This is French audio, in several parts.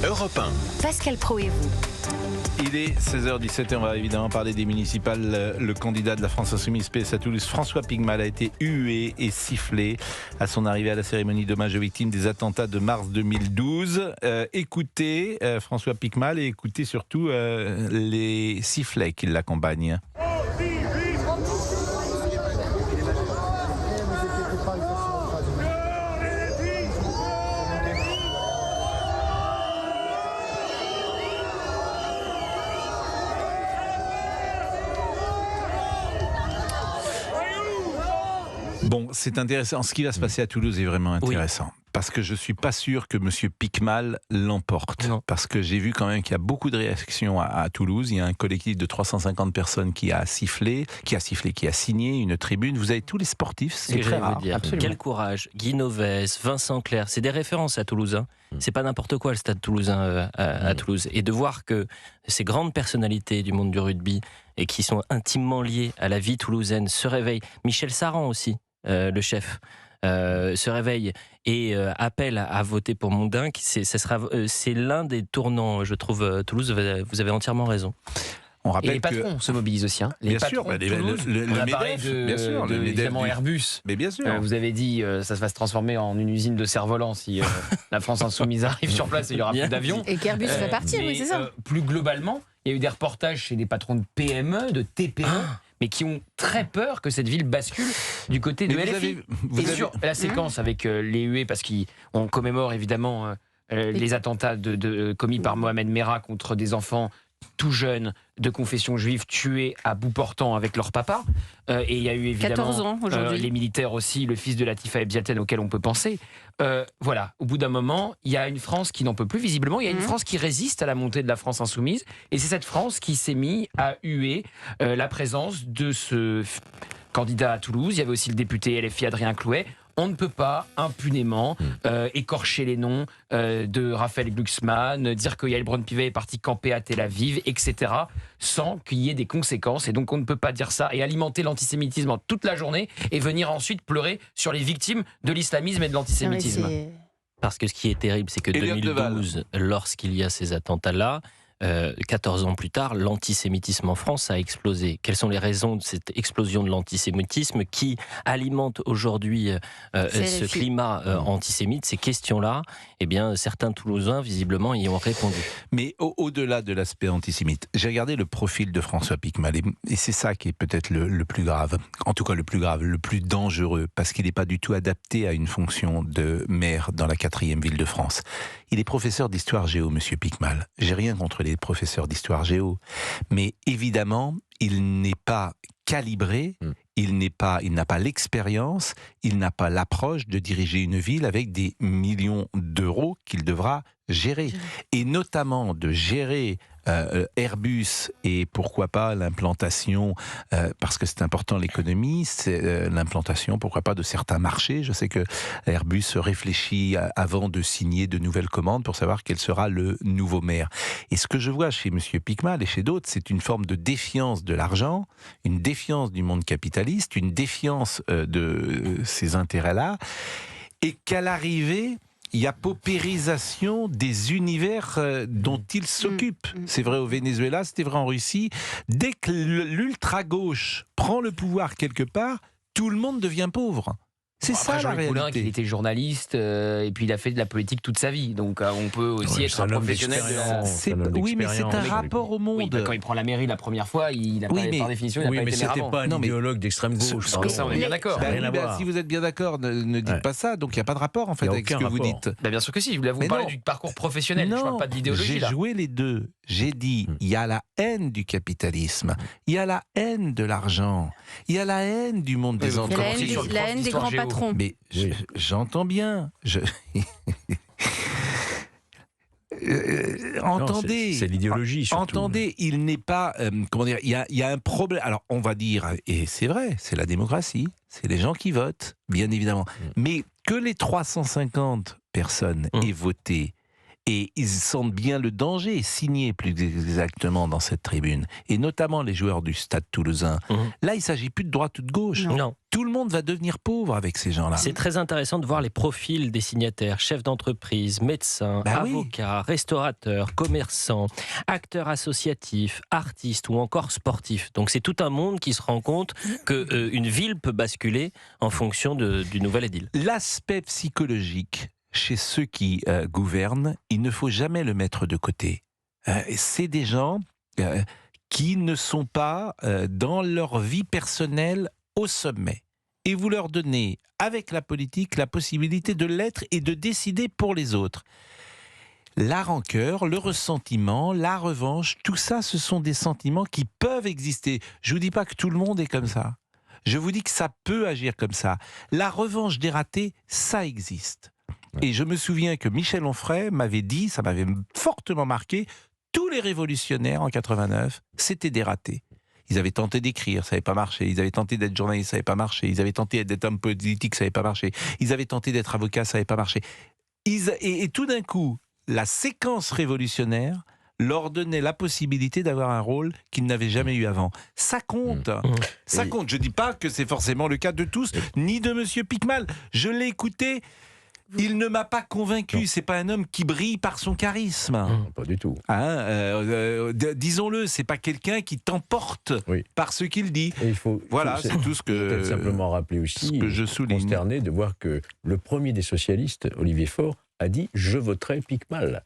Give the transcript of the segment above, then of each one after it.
Europe 1. Pascal Praud et vous. Il est 16h17 et on va évidemment parler des municipales. Le candidat de la France Insoumise PS à Toulouse, François Pigmal, a été hué et sifflé à son arrivée à la cérémonie d'hommage aux victimes des attentats de mars 2012. Écoutez François Pigmal et écoutez surtout les sifflets qui l'accompagnent. Bon, c'est intéressant. Ce qui va se passer à Toulouse est vraiment intéressant. Oui. Parce que je ne suis pas sûr que M. Pigmal l'emporte. Non. Parce que j'ai vu quand même qu'il y a beaucoup de réactions à Toulouse. Il y a un collectif de 350 personnes qui a signé une tribune. Vous avez tous les sportifs, c'est très rare. Quel courage. Guy Novès, Vincent Clerc, c'est des références à Toulouse. Hein. C'est pas n'importe quoi le stade toulousain à Toulouse. Et de voir que ces grandes personnalités du monde du rugby et qui sont intimement liées à la vie toulousaine se réveillent. Michel Saran aussi. Le chef se réveille et appelle à voter pour Mondin. C'est l'un des tournants, je trouve, Toulouse. Vous avez entièrement raison. On rappelle et les patrons se mobilisent aussi. Hein. Les bien patrons sûr, de Toulouse, le MEDEF, évidemment Airbus. Mais bien sûr. Vous avez dit ça va se transformer en une usine de cerfs-volants si la France Insoumise arrive sur place et il n'y aura plus d'avions. Et qu'Airbus va partir, oui, c'est ça. Plus globalement, il y a eu des reportages chez des patrons de PME, de TPE. Mais qui ont très peur que cette ville bascule du côté de LFI. Sur la séquence avec les huées, parce qu'on commémore évidemment les attentats commis par Mohamed Merah contre des enfants tout jeunes de confession juive tués à bout portant avec leur papa. Et il y a eu évidemment 14 ans, les militaires aussi, le fils de Latifa Ebziaten auquel on peut penser. Voilà, au bout d'un moment, il y a une France qui n'en peut plus visiblement, il y a une France qui résiste à la montée de la France insoumise, et c'est cette France qui s'est mise à huer la présence de ce candidat à Toulouse. Il y avait aussi le député LFI Adrien Clouet. On ne peut pas impunément écorcher les noms de Raphaël Glucksmann, dire que Yael Braun-Pivet est parti camper à Tel Aviv, etc., sans qu'il y ait des conséquences. Et donc on ne peut pas dire ça et alimenter l'antisémitisme toute la journée et venir ensuite pleurer sur les victimes de l'islamisme et de l'antisémitisme. Parce que ce qui est terrible, c'est que 2012, lorsqu'il y a ces attentats-là, 14 ans plus tard, l'antisémitisme en France a explosé. Quelles sont les raisons de cette explosion de l'antisémitisme qui alimente aujourd'hui ce climat antisémite, ces questions-là? Eh bien, certains Toulousains, visiblement, y ont répondu. Mais au-delà de l'aspect antisémite, j'ai regardé le profil de François Pigmal et c'est ça qui est peut-être le plus grave. En tout cas, le plus grave, le plus dangereux, parce qu'il n'est pas du tout adapté à une fonction de maire dans la 4e ville de France. Il est professeur d'histoire géo, Monsieur Pigmal. J'ai rien contre les professeurs d'histoire géo, mais évidemment, il n'est pas calibré, il n'a pas l'expérience, il n'a pas l'approche de diriger une ville avec des millions d'euros qu'il devra gérer. Et notamment de gérer Airbus et pourquoi pas l'implantation, parce que c'est important l'économie, c'est l'implantation, pourquoi pas, de certains marchés. Je sais que Airbus réfléchit avant de signer de nouvelles commandes pour savoir quel sera le nouveau maire. Et ce que je vois chez M. Pigmal et chez d'autres, c'est une forme de défiance de l'argent, une défiance du monde capitaliste, une défiance de ces intérêts-là, et qu'à l'arrivée, il y a paupérisation des univers dont il s'occupe. C'est vrai au Venezuela, c'était vrai en Russie. Dès que l'ultra-gauche prend le pouvoir quelque part, tout le monde devient pauvre. C'est ça la réalité. Il était journaliste et puis il a fait de la politique toute sa vie. Donc on peut aussi être un professionnel. Oui, mais c'est un rapport au monde. Oui, quand il prend la mairie la première fois, il n'a pas, par définition, il n'a pas été maire avant. C'était pas un idéologue d'extrême gauche. Ça, on est bien d'accord. Si vous êtes bien d'accord, ne dites pas ça. Donc il n'y a pas de rapport en fait avec ce que vous dites. Bien sûr que si. Vous parlez du parcours professionnel. Je ne parle pas de l'idéologie. J'ai joué les deux. J'ai dit, il y a la haine du capitalisme, il y a la haine de l'argent, il y a la haine du monde des entreprises. La haine des grands patrons. Mais j'entends bien. Entendez, c'est l'idéologie surtout. Entendez, il n'est pas, comment dire, il y a un problème. Alors on va dire, et c'est vrai, c'est la démocratie, c'est les gens qui votent, bien évidemment. Mais que les 350 personnes aient voté Et ils sentent bien le danger, signé plus exactement dans cette tribune. Et notamment les joueurs du Stade Toulousain. Là, il ne s'agit plus de droite ou de gauche. Non. Tout le monde va devenir pauvre avec ces gens-là. C'est très intéressant de voir les profils des signataires, chefs d'entreprise, médecins, avocats, restaurateurs, commerçants, acteurs associatifs, artistes ou encore sportifs. Donc c'est tout un monde qui se rend compte qu'une ville peut basculer en fonction du nouvel édile. L'aspect psychologique chez ceux qui gouvernent, il ne faut jamais le mettre de côté. C'est des gens qui ne sont pas dans leur vie personnelle au sommet. Et vous leur donnez, avec la politique, la possibilité de l'être et de décider pour les autres. La rancœur, le ressentiment, la revanche, tout ça, ce sont des sentiments qui peuvent exister. Je ne vous dis pas que tout le monde est comme ça. Je vous dis que ça peut agir comme ça. La revanche des ratés, ça existe. Et je me souviens que Michel Onfray m'avait dit, ça m'avait fortement marqué, tous les révolutionnaires en 89, c'était des ratés. Ils avaient tenté d'écrire, ça n'avait pas marché. Ils avaient tenté d'être journalistes, ça n'avait pas marché. Ils avaient tenté d'être homme politique, ça n'avait pas marché. Ils avaient tenté d'être avocats, ça n'avait pas marché. Et tout d'un coup, la séquence révolutionnaire leur donnait la possibilité d'avoir un rôle qu'ils n'avaient jamais eu avant. Ça compte. Ça compte. Je ne dis pas que c'est forcément le cas de tous, ni de M. Piquemal. Je l'ai écouté. Il ne m'a pas convaincu. C'est pas un homme qui brille par son charisme. Non, pas du tout. Disons-le, c'est pas quelqu'un qui t'emporte par ce qu'il dit. Et il faut, c'est tout ce que peut-être simplement rappeler aussi, ce que je souligne. Consterné de voir que le premier des socialistes, Olivier Faure, a dit « Je voterai Piquemal ».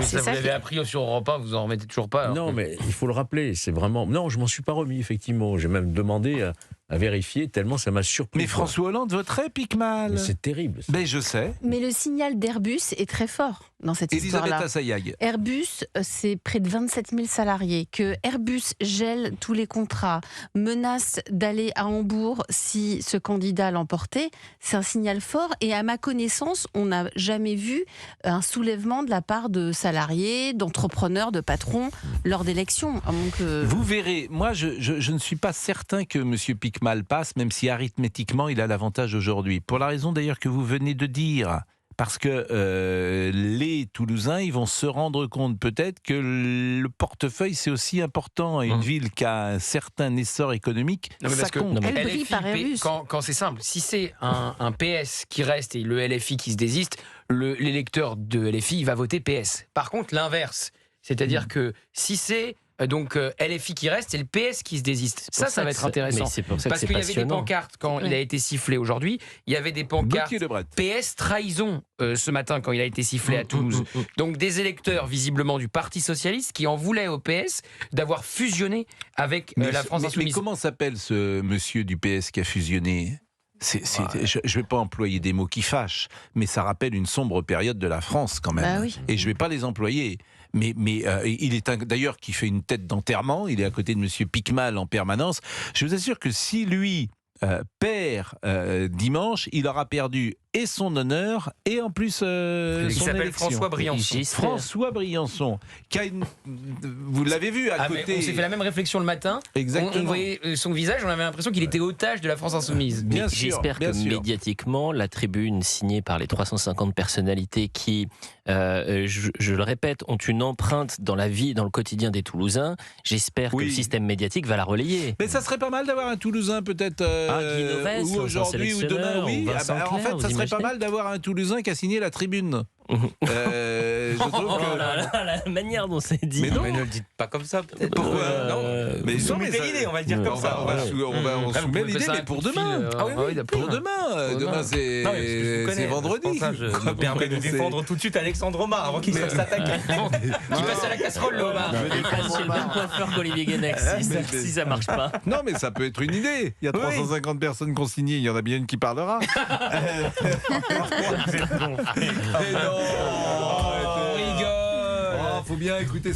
Ça, vous l'avez appris sur Europe 1, vous en remettez toujours pas. Non, mais il faut le rappeler, c'est vraiment... Non, je m'en suis pas remis, effectivement. J'ai même demandé à vérifier, tellement ça m'a surpris. Mais François Hollande voterait Piquemal. C'est terrible. Ça. Mais je sais. Mais le signal d'Airbus est très fort dans cette histoire-là. Elisabeth Assayag. Airbus, c'est près de 27 000 salariés. Que Airbus gèle tous les contrats, menace d'aller à Hambourg si ce candidat l'emportait, c'est un signal fort. Et à ma connaissance, on n'a jamais vu un soulèvement de la part de salariés, d'entrepreneurs, de patrons lors d'élections. Vous verrez, moi je ne suis pas certain que M. Piquemal passe, même si arithmétiquement il a l'avantage aujourd'hui. Pour la raison d'ailleurs que vous venez de dire. Parce que les Toulousains, ils vont se rendre compte peut-être que le portefeuille, c'est aussi important. Et une ville qui a un certain essor économique, ça compte. Elle brille par Airbus. Quand c'est simple, si c'est un PS qui reste et le LFI qui se désiste, l'électeur de LFI il va voter PS. Par contre, l'inverse, c'est-à-dire que si c'est LFI qui reste, c'est le PS qui se désiste. Ça va être intéressant. Parce qu'il y avait des pancartes quand il a été sifflé aujourd'hui. Il y avait des pancartes PS trahison ce matin quand il a été sifflé à Toulouse. Donc des électeurs visiblement du Parti Socialiste qui en voulaient au PS d'avoir fusionné avec la France Insoumise. Mais comment s'appelle ce monsieur du PS qui a fusionné ? Je ne vais pas employer des mots qui fâchent, mais ça rappelle une sombre période de la France quand même. Et je ne vais pas les employer. Mais il est d'ailleurs qui fait une tête d'enterrement, il est à côté de M. Piquemal en permanence. Je vous assure que si lui perd dimanche, il aura perdu et son honneur et en plus son élection. François Briançon. François Briançon, vous l'avez vu à côté. On s'est fait la même réflexion le matin. Exactement. On voyait son visage, on avait l'impression qu'il était otage de la France Insoumise. J'espère que médiatiquement, la tribune signée par les 350 personnalités qui, je le répète, ont une empreinte dans la vie, dans le quotidien des Toulousains, j'espère que le système médiatique va la relayer. Mais ça serait pas mal d'avoir un Toulousain peut-être ou aujourd'hui ou demain. Oui, en fait, ça serait pas mal d'avoir un Toulousain qui a signé la tribune. Je trouve que... la manière dont c'est dit. Mais non, mais ne le dites pas comme ça, peut-être. Pourquoi mais soumettez l'idée, on va le dire comme ça. On soumet l'idée, mais pour demain. Pour demain. Demain, c'est vendredi. Je me permets de défendre tout de suite Alexandre Omar avant qu'il s'attaque. Qui passe à la casserole, le Omar. Je passe chez le même coiffeur qu'Olivier Guénec, si ça marche pas. Non, mais ça peut être une idée. Il y a 350 personnes qui ont signé, il y en a bien une qui parlera. Mais non, on rigole. Faut bien écouter ça.